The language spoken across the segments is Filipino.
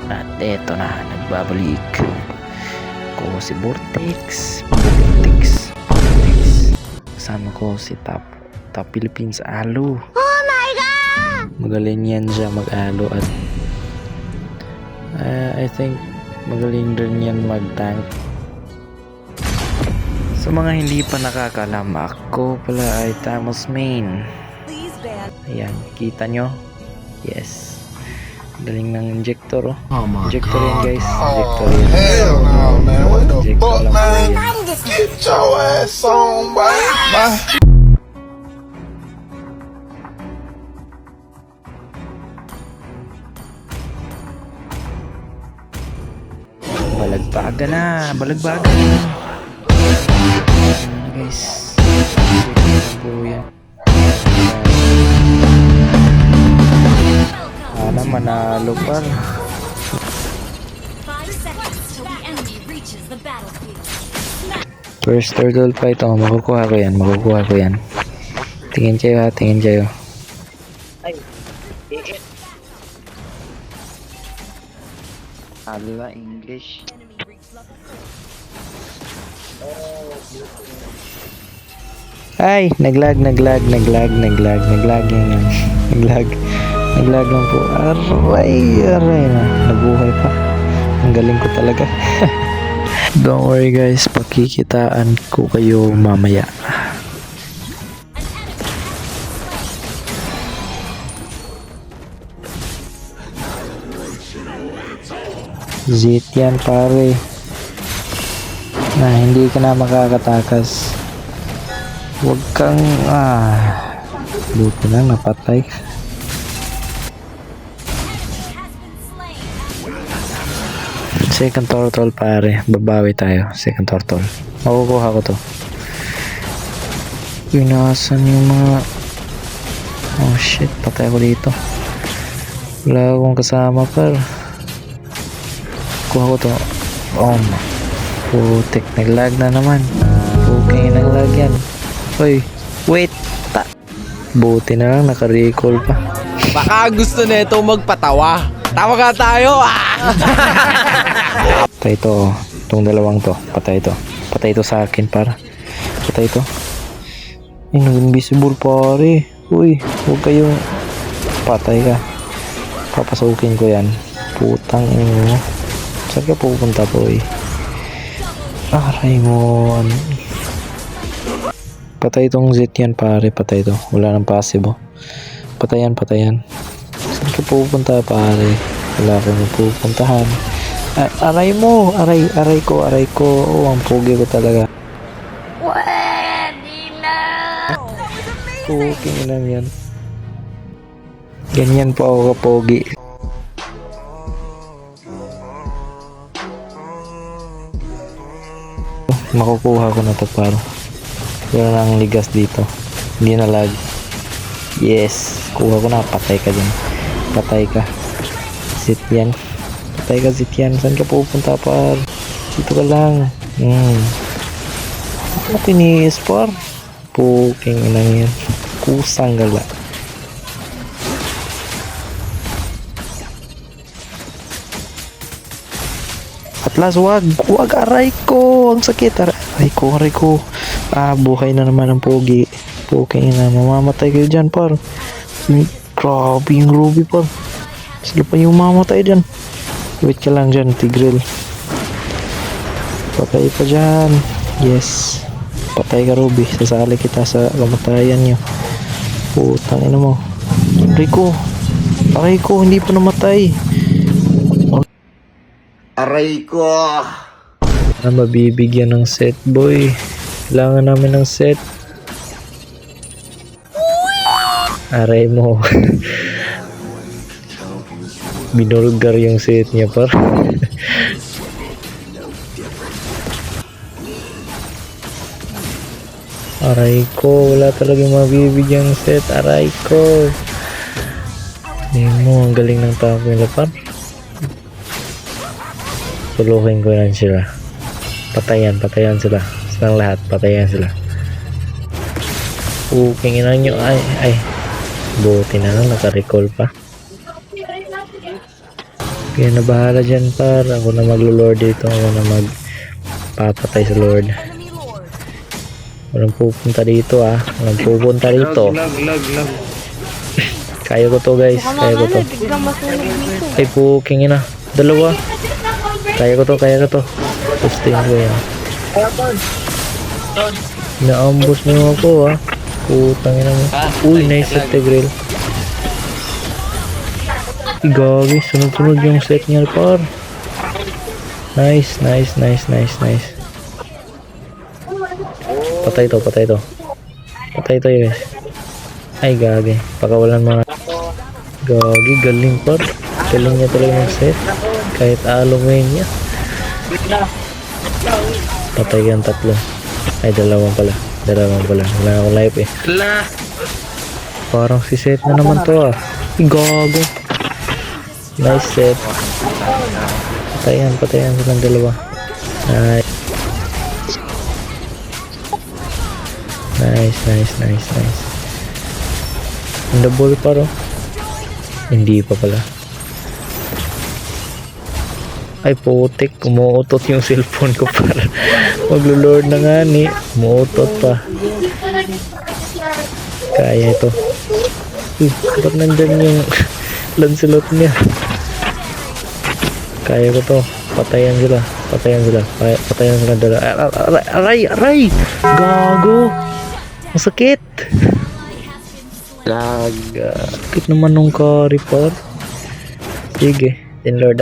At eto na, nagbabalik ko si Vortex. Kasama ko si Top Philippines Alo. Oh my God! Magaling yan siya mag-alo at I think magaling rin yan mag-tank. Sa mga hindi pa nakakalam, ako pala ay Thanos main. Ayan, kita nyo? Yes. Galing ng injector, oh. Injector yan, guys. Injector yan. Hell no, man. What the Injector fuck, lang po man? yan. Get your ass on, bye. Balagbaga na. Balagbaga na. Ayan, guys. Injector lang po yan. Sana manalo pa. 5 seconds till the enemy reaches the battlefield. First turtle fight, oh, makukuha ko yan. Tingin kayo ha, tingin kayo. Ala, English. Enemy reached level 4. Ay, naglag yan. Naglag lang po. Aray na. Nabuhay pa. Ang galing ko talaga. Don't worry guys, pakikitaan ko kayo mamaya. Zit yan pare. Na hindi ka na makakatakas. Huwag kang buti na napatay. Second turtle pare, babawi tayo. Second turtle, makukuha ko to. Inasan yung mga oh shit, patay ako dito. Wala akong kasama par. Kuha ko to. Putik, naglag na naman. Okay, naglag yan. Hoy, wait. Buti na lang, naka-recall pa. Baka gusto nito magpatawa. Tawa ka tayo. Patay ito, itong dalawang to. Patay ito sa akin para. Patay ito. Ay, nag-invisible pare. Uy, huwag kayong patay ka. Papasukin ko yan. Putang ino. Saan ka pupunta po eh? Aray mo. Patay itong zit yan pare. Patay ito. Wala nang passive oh. Patayan. Saan ka pupunta pare? Wala kang pupuntahan. Aray mo. Aray ko. Oh, ang pogi ko talaga. Pwede na! Okay lang yan. Ganyan po ako kapogi. Makukuha ko na to paro. Wala nang ligas dito. Hindi na lag. Yes. Kuha ko na. Patay ka dyan. Patay ka. Zit yan. Saan ka pupunta par? Dito ka lang. Ano tiniis par? Puking inang yan. Kusang gala. Atlas, wag aray ko. Ang sakit. Aray ko. Buhay na naman ang pogi. Puking ina. Mamamatay kayo dyan par. Grabe yung Ruby par. Sila pa yung mamatay dyan. Wait ka lang dyan, Tigril. Patay pa dyan. Yes. Patay ka, Ruby. Sasali kita sa kamatayan nyo. Putang ina mo. Aray ko, hindi pa namatay. Aray ko. Mabibigyan ng set, boy. Kailangan namin ng set. Aray mo. Binulgar yung set niya par. Aray ko, wala talagang mabibigyan set. Aray ko. Tingnan mo, ang galing ng tao nila par. Tuluhin ko yan sila. Patayan sila. Silang lahat, patayan sila. Kingin nyo. Ay. Buti na lang, naka-recall pa. Kaya na bahala dyan par. Ako na maglo-lord dito. Ako na magpapatay sa lord. Enemy lord. Walang pupunta dito ah. Walang pupunta dito. Kaya ko to guys. Kaya ko to. Ay puking ina. Dalawa. Kaya ko to. Sustain ko yan. Naambos niyo ako ah. Putang ina mo. Uy, nice set the grill. Gagi, sunod-sunod yung set niya par. Nice. Patay to guys. Ay gagi, pakawalan mo na. Gagi, galing par. Galing niya talaga yung set. Kahit alumay niya. Patay yan tatlo. Ay dalawang pala. Wala akong life eh. Parang si set na naman to ah. Gago. Nice set. Patayan silang dalawa. Nice. Ang double pa ro. Hindi pa pala. Ay putik, umuutot yung cellphone ko para maglo-lord na nga ni. Umuutot pa. Kaya ito. Ba't nandyan yung Lancelot niya? Kaya ko to. Patayan sila dala. Aray! Gago! Masakit! Gaga. Sakit naman nung carry par. Sige. Lord.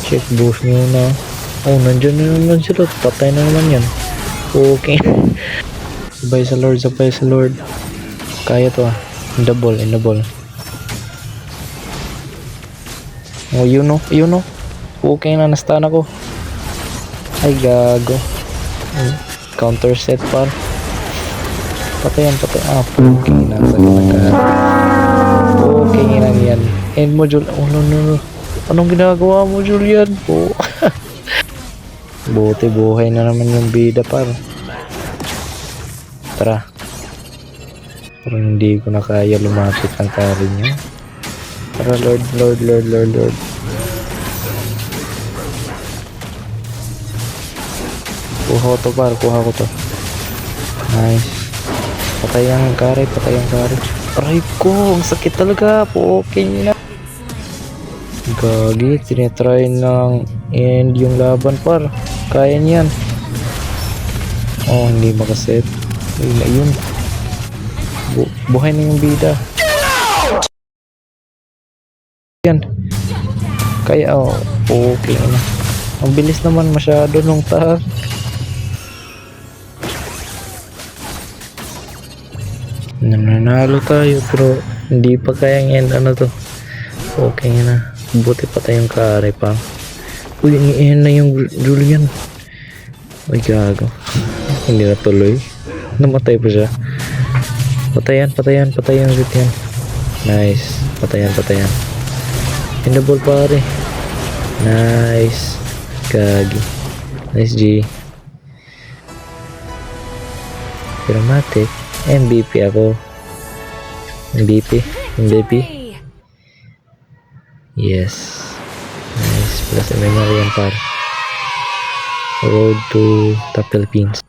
Check boost nyo na. Oh, nandyan na naman sila. Patay na naman yan. Okay. Sabay sa Lord. Kaya to ah. In the ball. Oh, you know. Okay na, nastan ako. Ay, gago. Counter set par. Patayan. Ah, okay na. Okay na yan. End mo, Jul. Oh, no. Anong ginagawa mo, Julian? Oh. Buti buhay na naman yung bida par. Tara. Parang hindi ko na kaya lumapit ang carry niya. Tara, Lord. Kuha ko to. Nice. Patay ang carry. Aray ko, ang sakit talaga. Okay na. Gagi, tinitry ng end yung laban par. Kaya niyan. Oh, hindi makaset. Ayun. Buhay na yung bida. Yan. Kaya okay na. Ang bilis naman masyado nung tag. Nananalo tayo pero hindi pa kayang end to. Okay na. Buti pa tayong kare pa. Uy, i-end na yung Julian. Ay gago. Hindi na tuloy. Namatay pa siya. Patayan ulit yan. Nice. Patayan. In the ball pare. Nice. Gagi. Nice G. Dramatic. MVP ako. MVP. Yes. Nice. Plus memory yan par. Road to top Philippines.